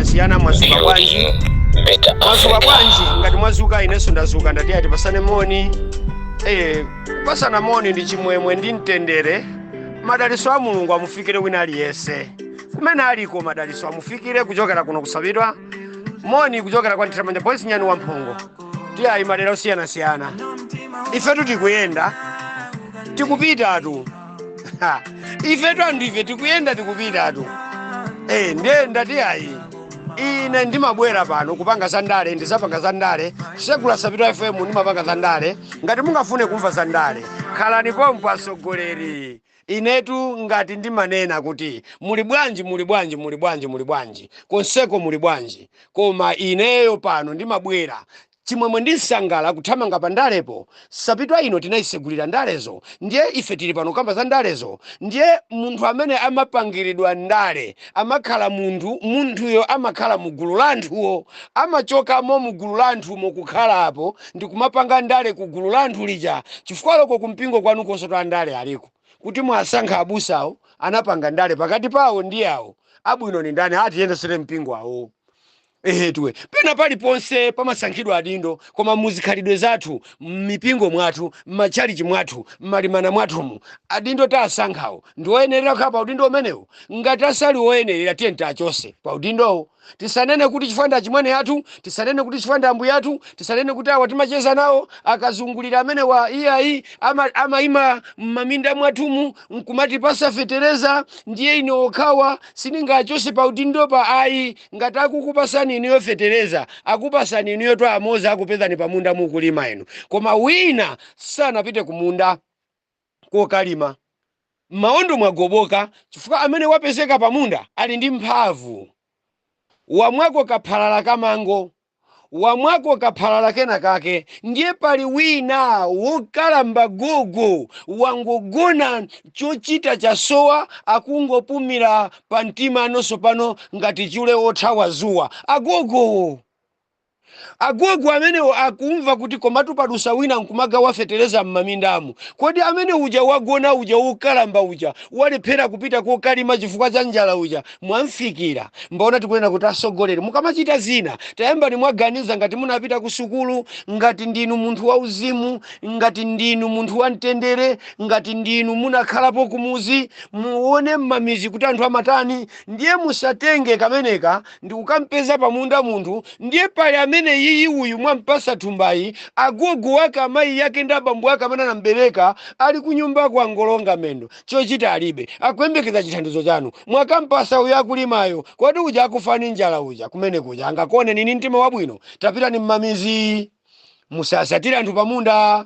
siyana mwazuka bwanji ngati mwazuka inenso ndazuka ndati atipasane moni kupasana moni ndi chimwemwe ndi mtendere. Madaliso a Mulungu amufikire wina aliyense kumene aliko. Madaliso amufikire kuchokera kuno kusabidwa moni kuchokera kwa Nthiramanja Boys Nyani Wamphongo ndi ayi madera osiyanasiyana. Ifetu tikuyenda tikupitatu ifetu andife tikuyenda tikupitatu. Ndiye ndati ayi ine ndimabwera pano kupanga zandale, ndizapanga zandale Segula Sabidwa FM ndimapanga zandale. Ngati mungafune kumva zandale khalani pompo asogoleri. Inetu ngati ndimanena kuti muli bwanji konseko muli bwanji, koma ineyo pano ndimabwera chimwemwe ndinsangala kuthamanga pa ndalepo. Sabidwa ino tinayisegulira ndalezo, ndiye ife tili pano kamba za ndalezo. Ndiye munthu amene amapangiridwa ndale amakhala munthuyo amakhala mugulu la anthuwo, amachokamo mugulu la anthumo kukhalapo ndi kumapanga ndale ku gulu la anthu lija. Chifukwa loko kumpingo kwanu konso twa ndale aliko kuti mwasankha abusawo anapanga ndale pakati pawo ndi awo abwino ni ndani atiyendesere mpingo awo. Tuwe pena paliponse pamasankhidwa adindo, koma muzikhalidwe zathu m'mipingo mwathu, m'machalichi mwathu, m'malimana mwathumu adindo tasankhawo ndi oyenerera kukhala pa udindo umenewo. Ngati asali oyenerera tiye tachose pa udindowo. Tisanene kuti chifanda chimwene yathu, tisanene kuti chifanda ambuye yathu, tisanene kuti awa timacheza nawo akazungulira amene wa iyayi amaima m'maminda mwathumu nkumati pasafetereza ndiye ine okhawa siningachose pa udindo pa ayi. Ngati akukupasani iniyo fetereza akupasani iniyo twa amoza akupezani pa munda mukulima inu, koma wina sanapite kumunda kokalima maondo mwagoboka. Chifukwa amene wapezeka pa munda ali ndi mphamvu. Wamwako kaphalala kamango, wamwako kaphalala kena kake. Ndiye pali wina wokalamba gogo wangogona chochita chasowa akungopumira pa mtima anonso pano ngati chule othawa zuwa. Agogo amene akumva kuti komatu padusa wina nkumaga wafetereza m'mamindamu. Kodi amene uja wagona uja wokalamba uja walephera kupita kokalima chifukwa cha njala uja mwamfikira. Mbaona tikunena kuti asogoleri mukamachita zina tayamba ni mwaganiza ngati munapita ku sukulu, ngati ndinu munthu wa uzimu, ngati ndinu munthu wa mtendere, ngati ndinu munakhalapo kumuzi muone m'mamizi kuti anthu amatani. Ndiye musatenge kameneka ndi kukampeza pamunda munthu. Ndiye pali amene iyi uyu mwampasa thumbayi agogo wake amayi yake ndi abambo wake amene anambereka ali kunyumba kwa ngolonga mendo chochita alibe akuyembekeza chithandizo chanu. Mwakampasa uyu akulimayo kodi uja akufani njala uja kumene kuja angakone nini mtima wabwino. Tapita ni mmamizi musasatira anthu pamunda.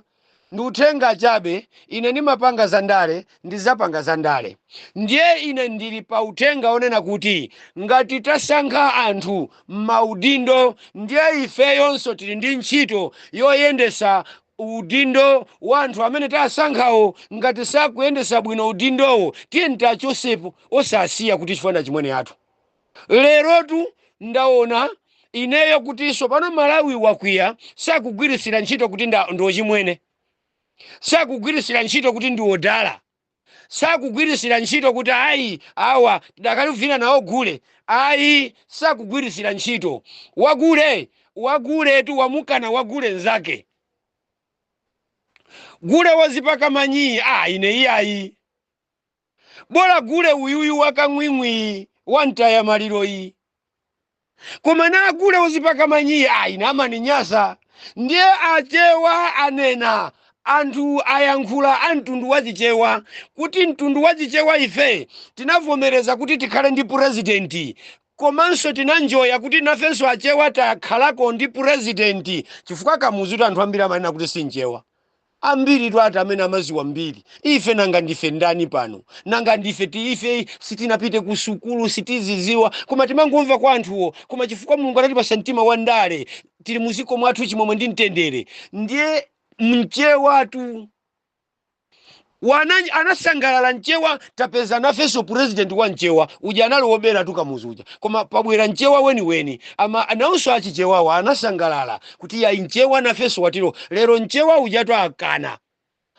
Ndi uthenga chabe ine ndimapanga zandale ndizapanga zandale. Ndiye ine ndili pa uthenga onena kuti ngati tasankha anthu maudindo ndiye ife yonso tili ndi ntchito yoyendesa udindo wa anthu amene tasankhawo. Ngati sakuyendesa bwino udindowo tiye ntachosepo osasiya kuti chifanda chimwene yathu. Lerotu ndaona ineyo kutinso pano Malawi wakwiya sakugwirisira ntchito kuti ndochimwene, sakugwirisira ntchito kuti ndi odala, sakugwirisira ntchito kuti ayi awa dakalivina nawo gule. Ayi sakugwirisira ntchito. Wagule tu wamukana wagule nzake. Gule wazipaka manyi ine iyayi. Bola gule uyuyu wakamwimwi wantaya maliroyi. Koma na gule wazipaka manyi ine amani nyasa. Ndiye achewa anena anthu ayankhula antundu wachichewa kuti mtundu wachichewa ife tinavomereza kuti tikhale ndi presidenti, komanso tinanjoya kuti nafenso achewa takhalako ndi presidenti. Chifukwa kamuzuti anthu ambiri amanena kuti sinchewa. Ambiri tu ati amene amaziwa mbiri. Ife nanga ndife ndani pano? Nanga ife sitinapite ku sukulu sitiziziwa, koma timangomva kwa anthuwo. Koma chifukwa Mulungu anatipasa mtima wa ndale tili muziko mwathu chimwemwe ndi mtendere. Ndiye mchewa tu anasangalala mchewa tapeza nafenso president wa mchewa uja analowobera tu kamuzi uja. Koma pabwera mchewa weni ama anawuso achichewawa anasangalala kuti ya mchewa nafenso watiro. Lero mchewa uja tu akana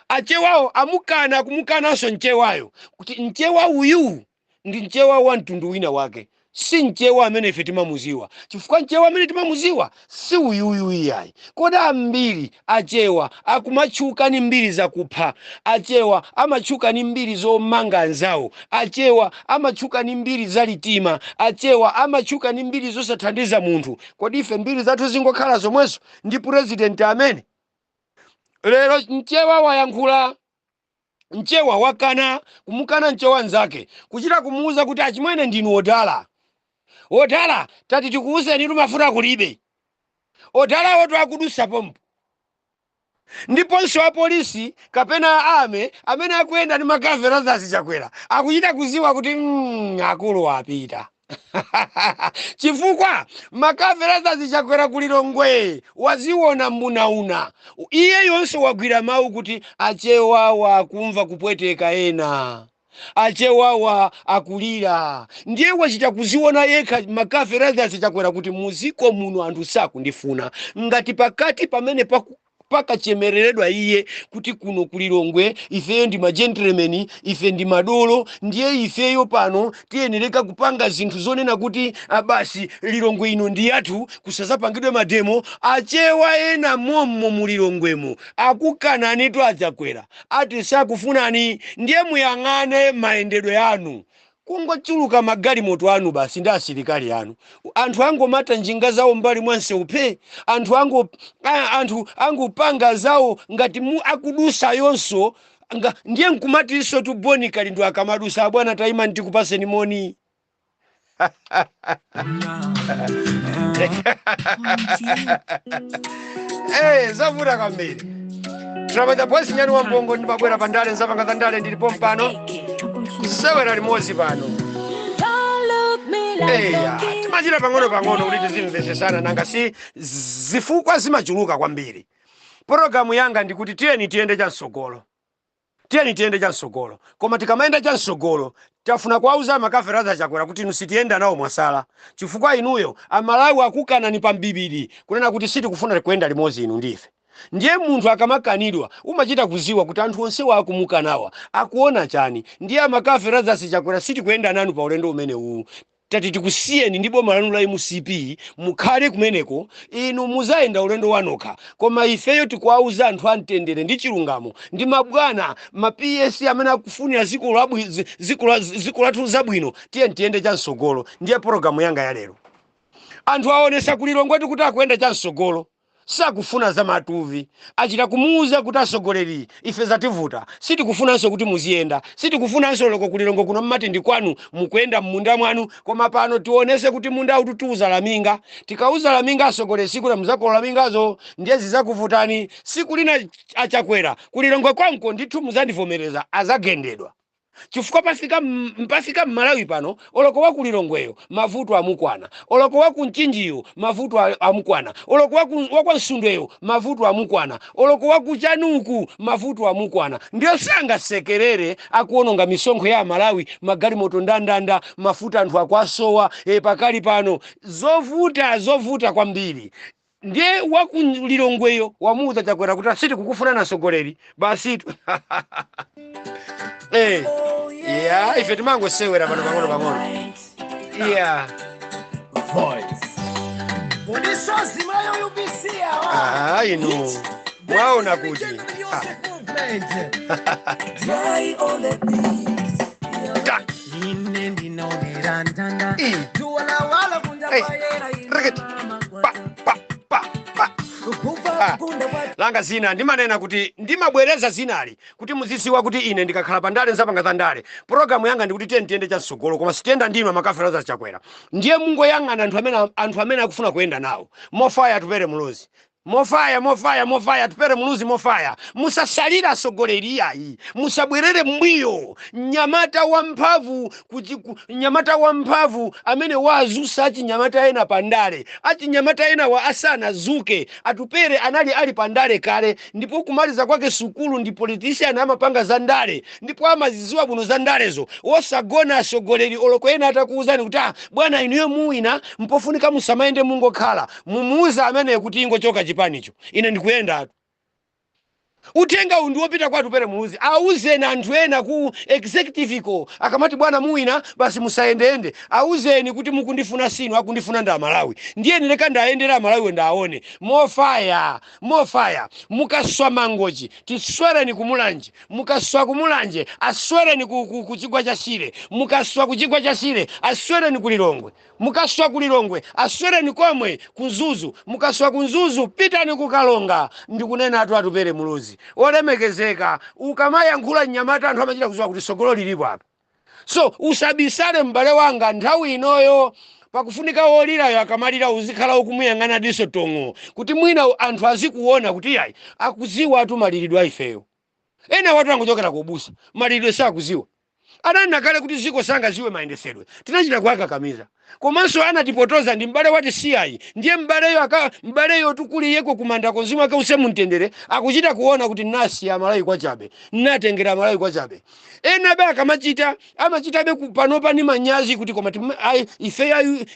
achewawo amukana kumukananso mchewayo kuti mchewa uyu ndi mchewa wa mtundu wina wake. si mchewa amene ife timamuziwa, chifukwa mchewa amene timamuziwa si uyuyu iyayi. Kodi ambiri achewa akumatchuka ni mbiri zakupha, achewa amatchuka ni mbiri zomanga anzawo, achewa amatchuka ni mbiri zalitima, achewa amatchuka ni mbiri zosathandiza munthu. Kodi ife mbiri zathu zingokhala zomwezo ndi purezidenti amene lero mchewa wayankhula, mchewa wakana kumukana mchewa nzake kuchita kumuuza kuti achimwene ndinu odala. Odala tati tikuuzeni mafuta kulibe, odala woto akudusa pompo. Ndiponso apolisi kapena ame amene akuyenda ndi makamera zazichakwera akuchita kuziwa kuti akulu apita. Chifukwa makamera zazichakwera kulilongwe waziona mbunauna, iye yonse wagwira mawu kuti achewawa akumva kupweteka ena, achewawa akulira. Ndiye wachita kuziona yekha makamera zazichakwera kuti muziko muno anthu sakundifuna, ngati pakati pamene pakachemereredwa iye kuti kuno kulilongwe ifeyo ndi magentlemen, ife ndi madolo, ndiye ifeyo pano tiyenereka kupanga zinthu zonena kuti basi lilongwe ino ndi yathu, kusazapangidwe mademo. Achewa ena mommo mulilongwemo akukananitu adzakwera ati sakufunani, ndiye muyang'ane mayendedwe anu. Kungochuluka magalimoto anu basi ndi asilikali anu, anthu angomata njinga zawo mbali mwanse uphe, anthu angopanga zawo ngati akudusa yonso ndiye nkumatiso tuboni kali ndo akamadusa bwana taima ntikupaseni moni. Zavuta kwambiri. Tunapata bosi nyani wa mbongo ndi mabwera pandale nzapanga tandale ndilipo mpano sewera limozi pano. Timachita pang'ono kuti tizimvesesana nanga si zifukwa zimachuluka kwambiri. Programu yanga ndikuti tiyeni tiyende chansogolo. Koma tikamaenda chansogolo tafuna kuauza makamera zachakwera kuti nusitiyenda nawo mwasala, chifukwa inuyo amalawi akukana ni pambibidi kunena kuti sitikufuna kuyenda limozi inu ndife. Ndiye munthu akamakanidwa umachita kuziwa kuti anthu onse wakumukanawa akuona chani. Ndiye makamera zazichakwera sitikuyenda nanu pa ulendo umene uwu. Tati tikusiyeni ndi boma lanu la MCP mukhale kumeneko, inu muzayenda ulendo wanokha. Koma ifeyo tikuauza anthu amtendere ndi chilungamo ndi mabwana PS amene akufunira ziko lathu zabwino, tiyende chansogolo. Ndiye programu yanga ya lero. Anthu aonesa kulilongwe kuti akuyenda chansogolo, sakufuna za matuvi, achita kumuuza kuti asogoleri ife zativuta, sitikufunanso kuti muziyenda, sitikufunanso loko kulilongo kuno mmati ndi kwanu mukuyenda mmunda mwanu. Koma pano tionese kuti munda ututuza laminga, tikauza laminga asogole siku na muzakolo lamingazo ndiye zizakuvutani. Siku lina achakwera kulilongo kwanko ndithu muzandivomereza azagendedwa. Chifukwa mpafika mmalawi pano oloko wakulilongweyo mavuto amukwana, oloko wakunchinjiyo mavuto amukwana, oloko wakwansundweyo mavuto amukwana, oloko wakuchanuku mavuto amukwana. Ndiyo sanga sekerere akuononga misonkho ya Malawi, magalimoto ndandanda, mafuta anthu akwasowa pakali pano. Zovuta kwambiri. Ndiye wakulilongweyo wamuuza chakwera kuti asiti kukufuna na sogoleri basi. Ife timangosewera pano pang'ono. Inu mwaona kuti langa zina ndimanena kuti ndimabwereza zinali kuti muzisiwa kuti ine ndikakhala pandale nzapanga tandale. Programu yanga ndikuti tiyende chansogolo, koma sitenda ndima makamera zachakwera. Ndiye mungoyang'ana anthu amene akufuna kuyenda nawo. Mofaya tupere muluzi, mofaya tupere muluzi, mofaya. Musasalira sogoleri yayi, musabwerere mbuyo. Nyamata wamphavu amene wazusa achinyamata ena pandale, achinyamata ena wa asana zuke atupere anali ali pandale kale, ndipo kumaliza kwake sukulu ndi politician amapanga za ndale, ndipo amaziziwa buno za ndalezo. Osagona asogoleri oloko ena atakuuzani kuti bwana inuyo muwina mpofunika musamaende mungokhala, mumuuza amene kuti ingochoka chipanicho ine ndikuyenda. Utenga undi wopita kwatu pere muluzi. Auzeni anthu ena ku executive ko. Akamati bwana muwina basi musayendeende. Auzeni kuti mukundifuna sinu akundifuna nda Malawi. Ndiye nileka ndaendera Malawi ndaone. Mofaya. Mukaswa mangoji. Tiswereni kumulanje. Mukaswa kumulanje. Aswereni kuchigwa cha Shire. Mukaswa kuchigwa cha Shire. Aswereni kulilongwe. Mukaswa kulilongwe. Aswereni komwe kunzuzu. Mukaswa kunzuzu. Pitani kukalonga. Ndikunena atu pere muluzi. Olemekezeka ukamayankhula Nyamata anthu amachita kuziwa kuti sogolo lilipo apa. So usabisale m'bale wanga nthawi inoyo pakufunika wolirayo akamalira uzikhala ukumuyang'ana diso tongo kuti mwina anthu azikuona kuti yayi akuziwa atu malilidwe ifeyo. Ena watu angochokera kubusa malilidwe sakuziwa. Anana kale kuti ziko sanga ziwe mayendesedwe. Tinachita kuakakamiza. Komanso anatipotoza ndi m'bale wati siyayi. Ndiye m'baleyo tukuliyeko kumanda konzima ka use mumtendere akuchita kuona kuti nasi ya Malawi kwachabe. Natengera Malawi kwachabe. Ena ba amachita be kupanopa ni manyazi kuti koma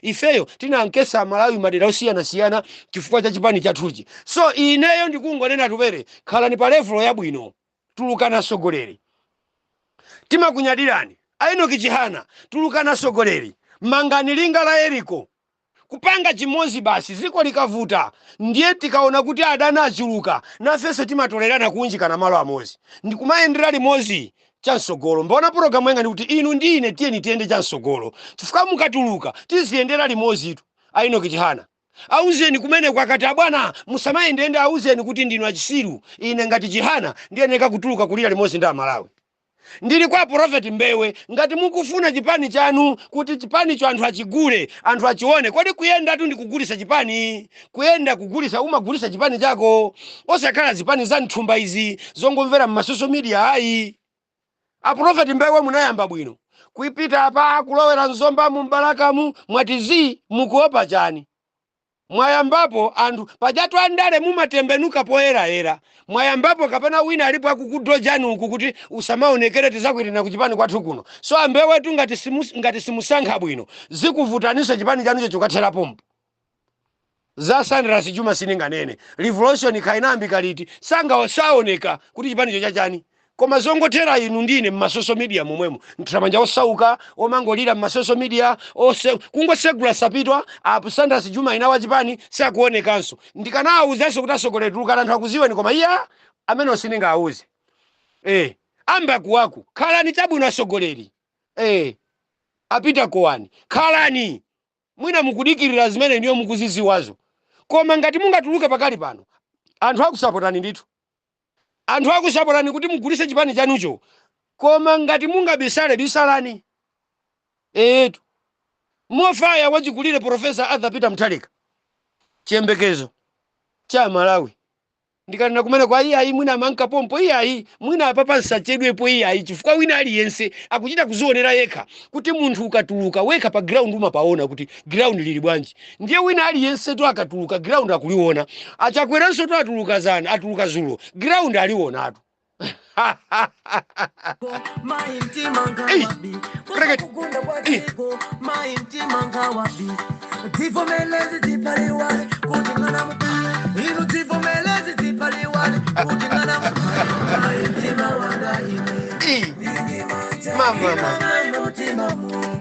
ifeyo tina ankesa Malawi madera osiyana chifukwa cha chipani chathuchi. So ineyo ndikungonena tupere khala ni pa level yabwino. Tulukana sogoleri. Tima kunyadirani. Aino kichihana. Tulukana sogoleri. Mangani linga la Eriko. Kupanga chimozi basi. Ziko likavuta. Ndiye tikaona kuti adana achuluka. Na feso tima tolerana kuunjika na malo amozi. Ndikumaendera limozi. Chansogolo. Mbona programu yenga ni kuti inu ndine tiye tiende chansogolo. Tufuka mukatuluka. Tiziendera limozi itu. Aino kichihana. Auzeni kumene kwa kati bwana musamaendenda auzeni kuti ndinu achisiru. Ine ngati chihana. Ndiye neka kutuluka kulira limozi nda Malawi. Ndili kwa Prophet Mbewe ngati mukufuna chipani chanu kuti chipani cho anthu achigule anthu achione kodi kuyenda tu ndikugulisa chipani kuyenda kugulisa umagulisa chipani chako osakhala zipani za nthumba izi zongomvera mu social media ayi. A Prophet Mbewe munayamba bwino kuipita apa kulowera nzomba mu Mbalakamu mwatizi mukuopa chani. Mwayambapo anthu pajatu andale mumatembenuka poera. Mwayambapo kapena wina alipo akukudojani uku kuti usamaonekere tizakwirina kuchipani kwathu kuno. So Ambewe tu ngati simusankha bwino. Zikuvutanisa chipani chanu chokathera pompo. Za Sandra Juma sininga nene. Revolution kainambi kaliti. Sanga osaoneka kuti chipani chachani. Koma zongothera inu ndine mu social media momwemo. Ntramanja osauka, omangolira mu social media, kungosegula sapitwa, apu Sandra Juma inawa chipani sakuonekanso. Ndikana auzenso kuti asogolera tulukana anthu akuziwe ni koma iya amene osininga auze. Amba kuwaku, khalani chabwino asogoleri. Apita kowani. Khalani. Mwina mukudikirira zimene ndiyo mukuziziwazo. Koma ngati mungatuluke pakali pano. Anthu akusapotani ndithu. Anthu akusapotani kuti mugulise chipani chanucho. Koma ngati mungabisale bisalani. Mofaya wachikulire Professor Arthur Peter Mutharika. Chiyembekezo cha Malawi. Ndikanena kumene kwa iya mwina manka pompo iya mwina apapa nsachedwepo iya chifukwa wina aliyense akuchita kuzionera yekha kuti munthu ukatuluka weka pa ground umapaona kuti ground lili bwanji. Ndiye wina aliyense to akatuluka ground akuliona. Achakweranso to atuluka zulo ground aliona atu.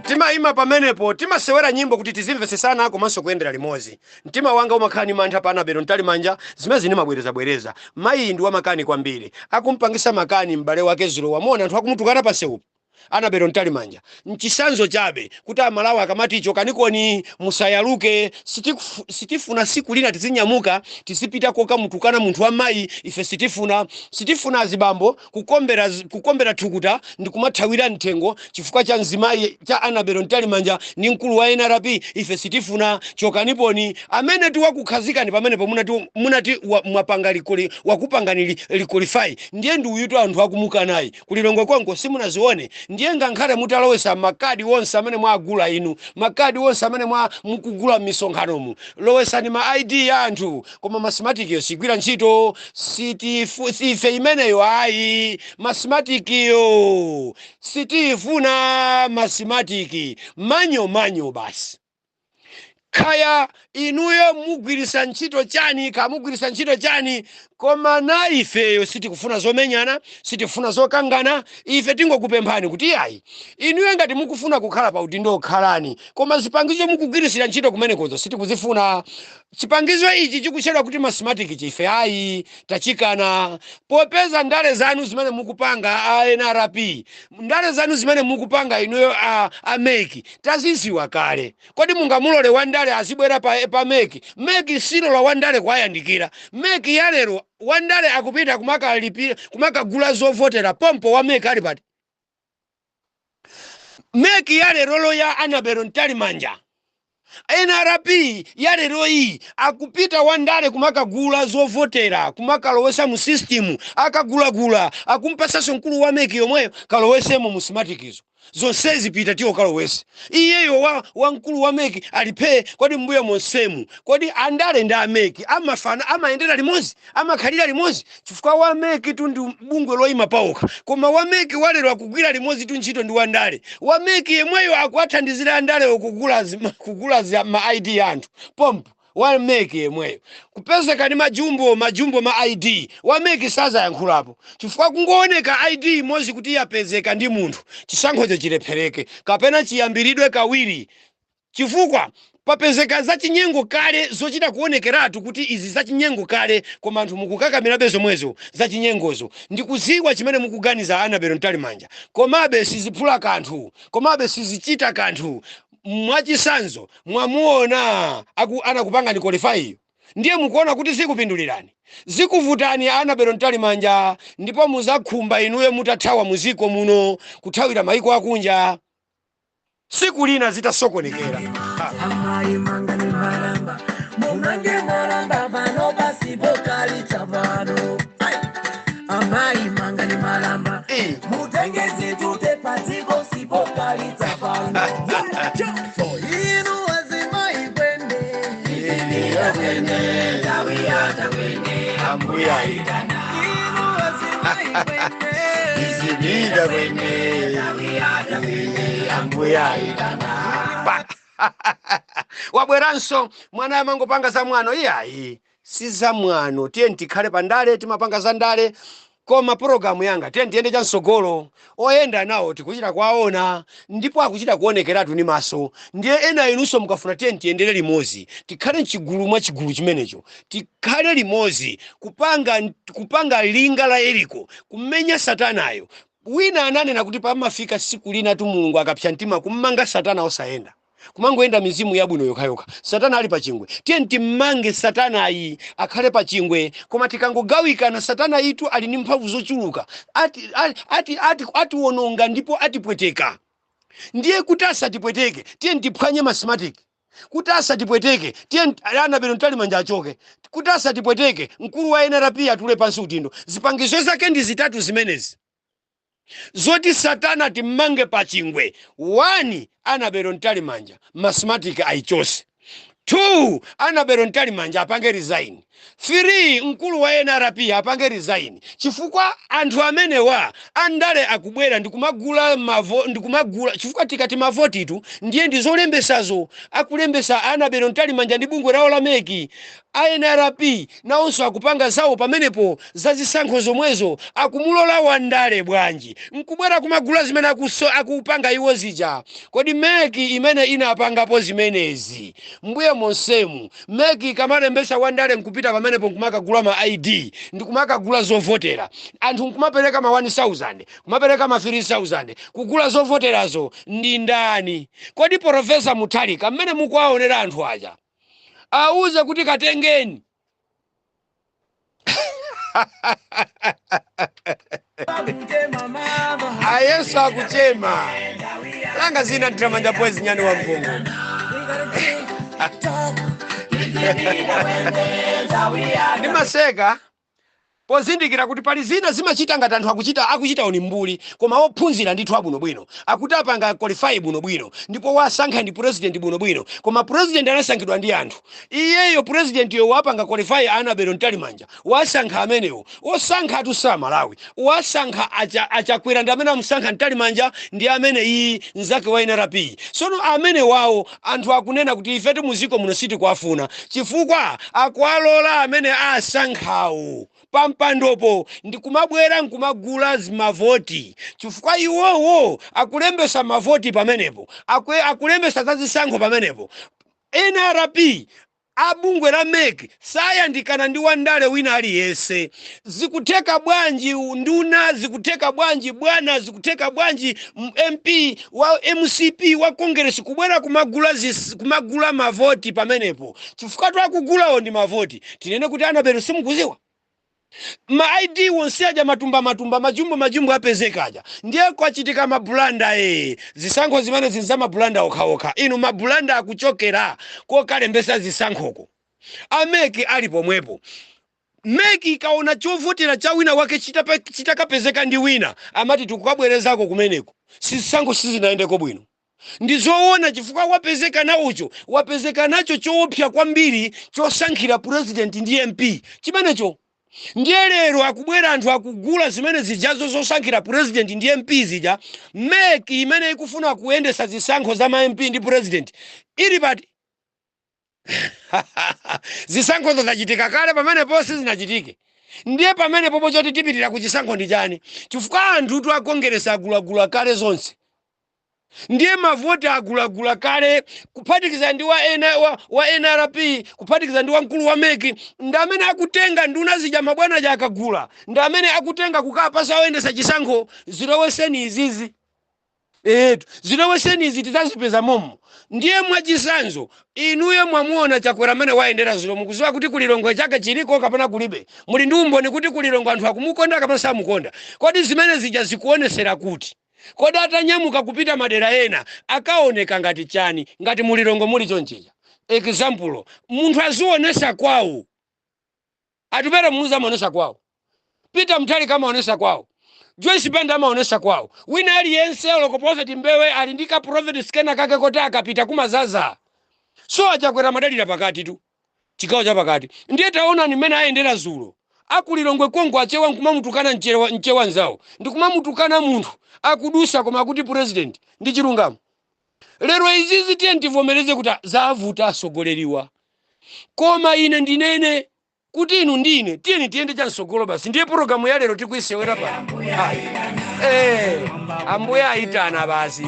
Tima ima pamenepo tima sewera nyimbo kuti tizimvese sana komanso kuendera limozi. Mtima wanga umakhani mantha pa Anabelo Ntalimanja zimezi ni mabwereza mayi ndi wamakani kwambiri akumpangisa makani m'bale wake Zulo wamona anthu akumutukana paseupo Anabelo Ntalimanja mchisanzo chabe kuti Amalawi akamati icho kanikoni musayaluke sitifuna siku lina tizinyamuka tisipita koka mutukana munthu wa mayi ife sitifuna azibambo kukombera thukuta ndi kumathawira mthengo chifukwa cha nzimayi cha Anabelo Ntalimanja ni mkulu wa NRP ife sitifuna chokaniponi amene tiwakukhazikani pamenepo munati mwapanga wakupangani liqualify ndiye ndi uyuto anthu akumukanayi kulilongwe konko simunazione. Ndiye ngankhale mutalowesa makadi wonse amene mwagula inu makadi wonse amene mukugula misonkhanomu lowesani ma ID ya anthu koma mathematikiyo sigwira ntchito sife imeneyo ayi mathematikiyo sitifuna mathematiki manyo basi. Kaya inuyo mugwirisa ntchito chani koma na ifeyo sitikufuna zomenyana, sitifuna zokangana. Ife tingokupemphani kuti ayi inuyo ngati mukufuna kukhala pa udindo okhalani, koma zipangizo mukugwirisira ntchito kumenekozo sitikuzifuna. Chipangizo ichi chikutchedwa kuti mathematic chife ayi tachikana. Popeza ndale zanu zimene mukupanga a NRP, ndale zanu zimene mukupanga inuyo a meki taziziwa kale. Kodi mungamulole wandale azibwera pa meki silola wandale kwayandikira. Meki ya lero wandale akupita kumakagula zovotera pompo wa meki ali pati. Meki ya lero ya Annabel Ntalimanja NRP ya lero iyi akupita wandale kumakagula zovotera, kumakalowesa mu system, akagulagula akumpasaso mkulu wa meki yomweyo kalowesemo mu smatikizo. Zonsezi pita tiyo kalowese. Iyeyo wa mkulu wa meki alipe kodi mbuyo monsemu. Kodi andale nda meki amafana amaendera limozi, amakhalira limozi. Chifukwa wa meki tu ndi bungwe loyima paokha. Koma wa meki walero akugwira limozi tu ntchito ndi wandale. Wa meki yemweyo akuathandizira andale kugula ma ID anthu. Pompo wa meki yemweyo kupezeka ni majumbo ma ID wa meki saza yankhulapo. Chifukwa kungooneka ID imodzi kuti yapezeka ndi munthu chisankhocho chilephereke kapena chiyambiridwe kawiri. Chifukwa papezeka zachinyengo kale zochita kuonekeratu kuti izi zachinyengo kale, koma anthu mukukakamirabe zomwezo zachinyengozo. Ndikuziwa chimene mukuganiza Annabel Ntalimanja, komabe siziphula kanthu, komabe sizichita kanthu. Mwachisanzo mwamuona anakupanga ni qualify, ndiye mukuona kuti zikupindulirani, zikuvutani Annabel Ntalimanja, ndipo muzakhumba inuyo mutathawa muziko muno kuthawira maiko akunja. Siku lina zitasokonekera. Amayi mangani maramba mumange maramba bano basi bokali tabano. Amayi mangani maramba mutengezi tute patiko si bokali tabano. Inu wazima ibwende ibwende tawiyata wende ambuya idana. Inu wazima ibwende izibida wende tawiyata wende ambuya idana. Wabweranso mwana amangopanga za mwano iyayi si za mwano. Tiye ntikhale pa ndale timapanga za ndale, koma programu yanga tiye ndiyende chamsogolo. Oyenda nawo tikuchita kwaona ndipo akuchita kuonekeratu ni maso. Ndiye ena inunso mukafuna tiye ntiyendere limozi, tikhale mchigulu mwa chigulu chimenecho, tikhale limozi kupanga linga la Yeriko, kumenya satanayo. Wina ananena kuti pamafika siku lina tu Mulungu akapsa mtima kummanga satana osayenda, kumangoenda mizimu yabwino yokhayokha. Satana ali pachingwe, tiye ntimmange satana ayi akhale pachingwe. Koma tikangogawikana satana itu ali ndi mphamvu zochuluka, atiwononga ndipo atipweteka. Ndiye kuti asatipweteke tiye ntiphwanye mathematic, kuti asatipweteke tiye Annabel Ntalimanja achoke, kuti asatipweteke mkulu wa NRP atule pansi udindo. Zipangizo zake ndi zitatu zimenezi zoti satana timmange pachingwe. 1 Annabel Ntalimanja mathematic aichose. 2 Annabel Ntalimanja apange resign. 3 mkulu wa NRP apange resign. Chifukwa anthu amenewa andale akubwera ndikumagula chifukwa tikati mavoti tu ndiye ndizolembesazo akulembesa Annabel Ntalimanja ndi bungwe lawo la meki. NRP nawonso akupanga zawo pamenepo zazisankho zomwezo, akumulola wandale bwanji nkubwera kumagula zimene akupanga iwo zija. Kodi meki imene inapangapo zimenezi mbuye monsemu meki kamalembesa wandale nkupita pamenepo nkumakagula ma ID ndikumakagula zovotera, anthu nkumapereka ma 1000 kumapereka ma 3000 kugula zovoterazo ndi ndani? Kodi Profesa Mutharika mmene mukuwaonera anthu aja auze kuti katengeni. Ayesu akuchema langa zina Ntalimanja boys nyani wa mgongo. Ni maseka pozindikira kuti pali zina zimachita ngati anthu akuchita oni mbuli, koma ophunzira ndithu abwinobwino akuti apanga qualify bwinobwino, ndipo wasankha ndi president bwinobwino. Koma president anasankhidwa ndi anthu. Iyeyo president yo wapanga qualify Annabel Ntalimanja, wasankha amenewo. Osankha atusa Malawi, wasankha achakwera ndi amene amusankha Ntalimanja ndi amene iyi nzake wa NRP. Sono amene wawo anthu akunena kuti ife muziko muno siti kuafuna chifukwa akwalola amene asankhawo pampandopo ndikumabwera nkumagula mavoti chifukwa iwowo akulembesa mavoti pamenepo akulembesa za zisankho pamenepo. NRP abungwe la MEC sayandikana ndi wandale wina aliyense. Zikuteka bwanji nduna, zikuteka bwanji bwana, zikuteka bwanji MP wa MCP wa Congress kubwera kumagula mavoti pamenepo chifukwa twakugulawo ndi mavoti. Tinene kuti anabero simukuziwa ma ID wonse aja matumba majumbo apezeka aja ndiye kwachitika mabulanda zisankho zimene zinza mabulanda okhaokha. Inu mabulanda akuchokera kokalembesa zisankhoko. Ameki ali pomwepo. Meki ikaona chovotera cha wina wake chitakapezeka ndi wina amati tukabwerezako kumeneko zisankho sizinaendeko bwino. Ndizoona chifukwa wapezeka naucho wapezeka nacho choopsa kwambiri chosankhira president ndi MP chimenecho. Ndiye lero akubwera anthu akugula zimene zijazo zosankhira president ndi MP zija. MEC imene ikufuna kuyendesa zisankho za ma MP ndi president ili pati zisankho zachitika kale pamene posi zinachitike. Ndiye pamene popo choti tipitira kuchisankho ndi chani chifukwa anthu tu akongeresa agulagula kale zonse. Ndiye mavoti agulagula kale kuphatikiza ndi wa NRP kuphatikiza ndi wamkulu wa MEC ndamene akutenga nduna zija mabwana ja akagula ndamene akutenga kukapasa oyendesa chisankho. Ziloweseni izizi ziloweseni izi titazipeza momo. Ndiye mwachisanzo inuyo mwamuona chakwera amene waendera zilo mukuziwa kuti kulilongwe chake chiliko kapena kulibe. Muli ndi umboni kuti kulilongwe anthu akumukonda kapena samukonda. Kodi zimene zija zikuonesera kuti kodi atanyamuka kupita madera ena akaoneka ngati chani ngati mulilongo muli chonchija. Example, munthu azionesa kwawo atupera muza maonesa kwawo. Peter Mutharika kama onesa kwawo. Joyce Banda amaonesa kwawo. Wina aliyense loko Prophet Mbewe alindika prophet skena kake kota akapita kumazaza. So achakwera madalira pakati tu chigawo cha pakati. Ndiye taona nimene aendera zulo akulilongwe kongo achewa nkumamutukana nchewa nzawo ndikumamutukana munthu akudusa koma kuti president ndi chilungamo. Lero izizi tiye ndivomereze kuti zavuta asogoleriwa koma ine ndinene kuti inu ndine tiyeni tiyende chansogolo basi. Ndiye programu ya lero tikuisewera pa ambuye aitana basi.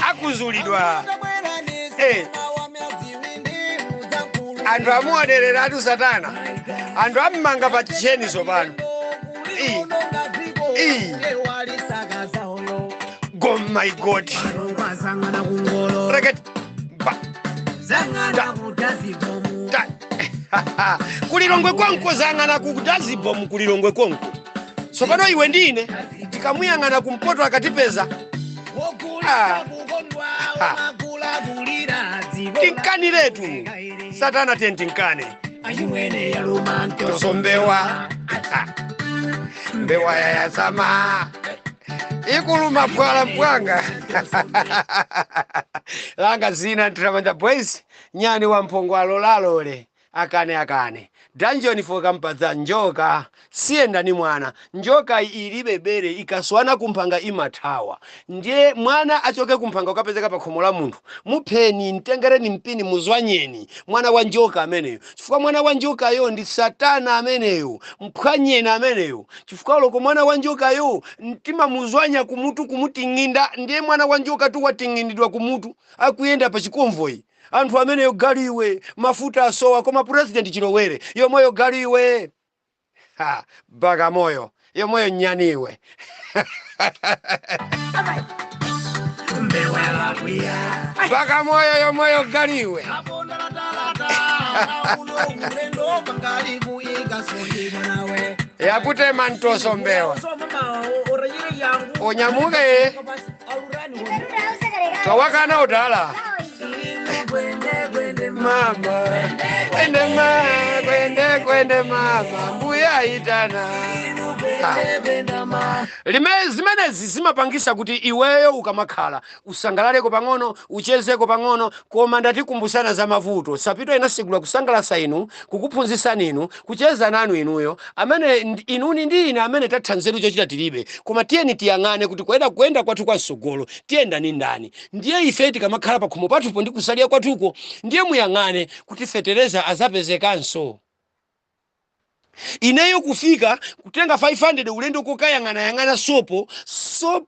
Akuzulidwa anthu amuonerera atu satana anthu amumanga pa cheni sopano. Oh my God. Kulilongwe konko zangana kutazibomu kulilongwe konko. Sopano iwe ndine tikamuyangana kumpoto akatipeza tinkani letu satana tinkane tosombewa mbewa ya sama ikuluma pwala mpwanga langa zina Tramanja Boys nyani wa mpongwalo lalole akane Dungeon foka mpatsa njoka sienda ni mwana njoka ilibe bere ikaswana kumpanga imathawa. Ndiye mwana achoke kumpanga ukapezeka pa khomo la munthu mupheni mtengereni mpini muzwanyeni mwana wa njoka ameneyo chifukwa mwana wa njoka yo ndi satana ameneyo mphwanyeni ameneyo chifukwa loko mwana wa njoka yo mtima muzwanya kumutu kumuting'inda. Ndiye mwana wa njoka tu wating'indidwa kumutu akuyenda pa chikonvoyi. Anthu ameneyo galiwe mafuta asowa koma president Chilowere yomoyo galiwe Bagamoyo yomoyo nyaniwe. Bagamoyo yomoyo galiwe. Yapute mantoso mbewa onyamuke tawakana udala mama kwende mama mbuya itana Zimenezi zimapangisa kuti iweyo ukamakhala usangalaleko pang'ono uchezeko pang'ono, koma ndatikumbusana za mavuto sapito inasigula kusangalasa inu kukuphunzisa ninu kucheza nanu inuyo amene inuni ndi ine amene tathanzeru chochita tilibe, koma tiyeni tiyang'ane kuti kuyenda kwathu kwa msogolo tiyenda ni ndani. Ndiye ife tikamakhala pa khomo pathupo ndi kusalira kwathuko ndiye muyang'ane kuti fetereza azapezekanso. Ineyo kufika kutenga 500 ulendo kukayang'ana sopo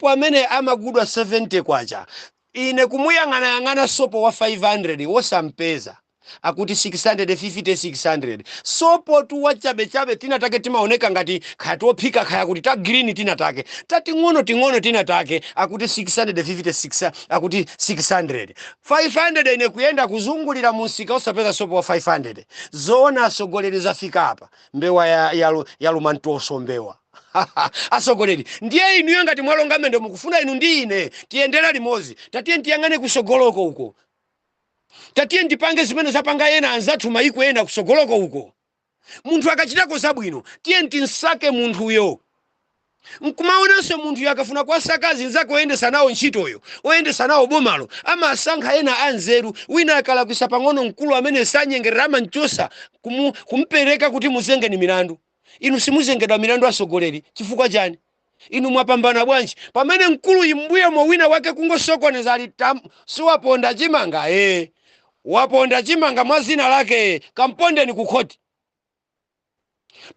amene amagudwa 70 kwacha, ine kumuyang'ana sopo wa 500 wosampeza akuti 650 sopo tu wachabe tinatake timaoneka ngati khaya tophika khaya kuti ta green tinatake tating'ono tinatake akuti 656 akuti 600 500 ine kuyenda kuzungulira musika usapeza sopo wa 500 zoona asogoleri zafika apa mbewa ya lumantoso mbewa. Asogoleri ndiye inuyo ngati mwalonga mendo mukufuna inu ndi ine tiyendera limozi tatiye tiyang'ane kusogoloko uko, tatiye ndipange zimene zapanga ena anzathu maiko ena kusogoloko uko. Munthu akachitako zabwino tiye tinsake munthuyo. Nkumaonanso munthu akafuna kwasakazi nzake oyendesa nawo ntchitoyo oyendesa nawo bomalo amasankha ena anzeru, wina akalakwisa pang'ono mkulu amene sanyengerera amanchosa kumpereka kuti muzenge ni milandu. Inu simuzengedwa milandu asogoleri chifukwa chani? Inu mwapambana bwanji pamene mkulu imbuye wina wake kungosokoneza ali siwaponda chimanga waponda chimanga mwa zina lake kampondeni kukhoti.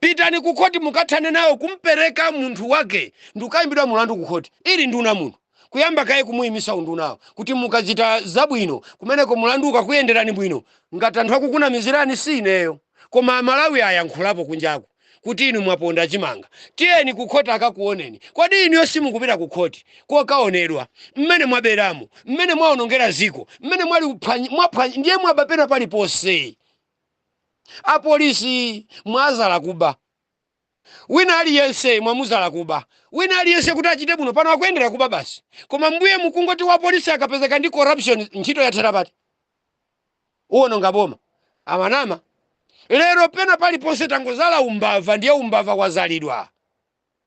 Pitani kukhoti mukathane nayo kumpereka munthu wake ndikaimbidwa mulandu kukhoti ili nduna munthu kuyamba kaye kumuyimisa undunawo kuti mukachita zabwino kumeneko mulandu ukakuyenderani bwino ngati anthu akukunamizirani si ineyo koma Malawi ayankhulapo kunjaku kuti inu mwaponda chimanga tiyeni kukhoti akakuoneni. Kodi inu simukupita kukhoti kokaonedwa mmene mwaberamo mmene mwaonongera ziko mmene mwali ndiye mwabapena paliponse. Apolisi mwazala kuba wina aliyense mwamuzala kuba wina aliyense kuti achite bwino pano akuyendera kuba basi, koma mbuye mukungoti wa polisi akapezeka ndi corruption ntchito yathera pati uwononga boma amanama. Lero pena paliponse tangozala umbava ndiye umbava wazalidwa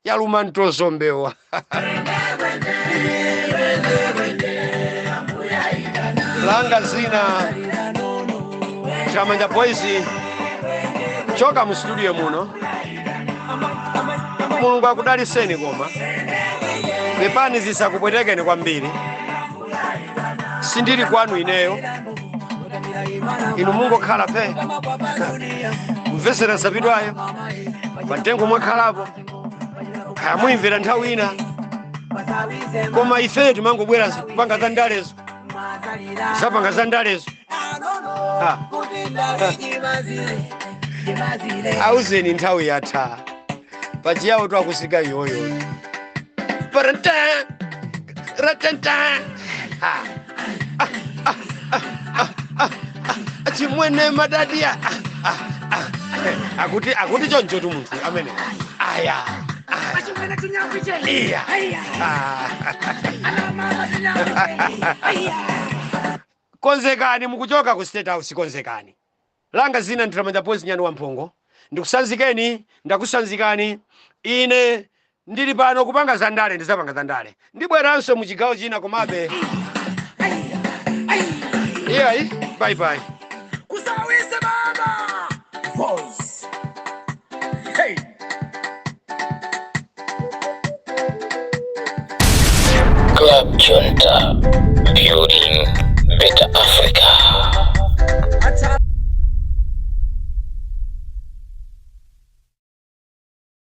ya lumantoso mbewa. Langa zina Chamanja Boys choka mu studio muno Mulungu akudaliseni koma pepani zisakupwetekeni kwambiri sindiri kwanu ineyo inu mungokhala pe mvesera sabidwayo patengo mwakhalapo kaya muimvera nthawi ina koma ife timangobwera kupanga za ndalezo zapanga za ndalezo auzeni nthawi yatha pachiyawo twakusika iyoyo paranta ratanta chimwene madadia akuti choncho tu munthu amene aya achimwene tunyambiche iya konzekani mukuchoka ku State House konzekani. Langa zina Chamanja Boys nyani wamphongo ndikusanzikeni ndakusanzikani ine ndili pano kupanga zandale ndizapanga zandale ndibweranso mu chigawo china komabe yeah bye bye kusawise baba voice hey Club Junta, building better Africa.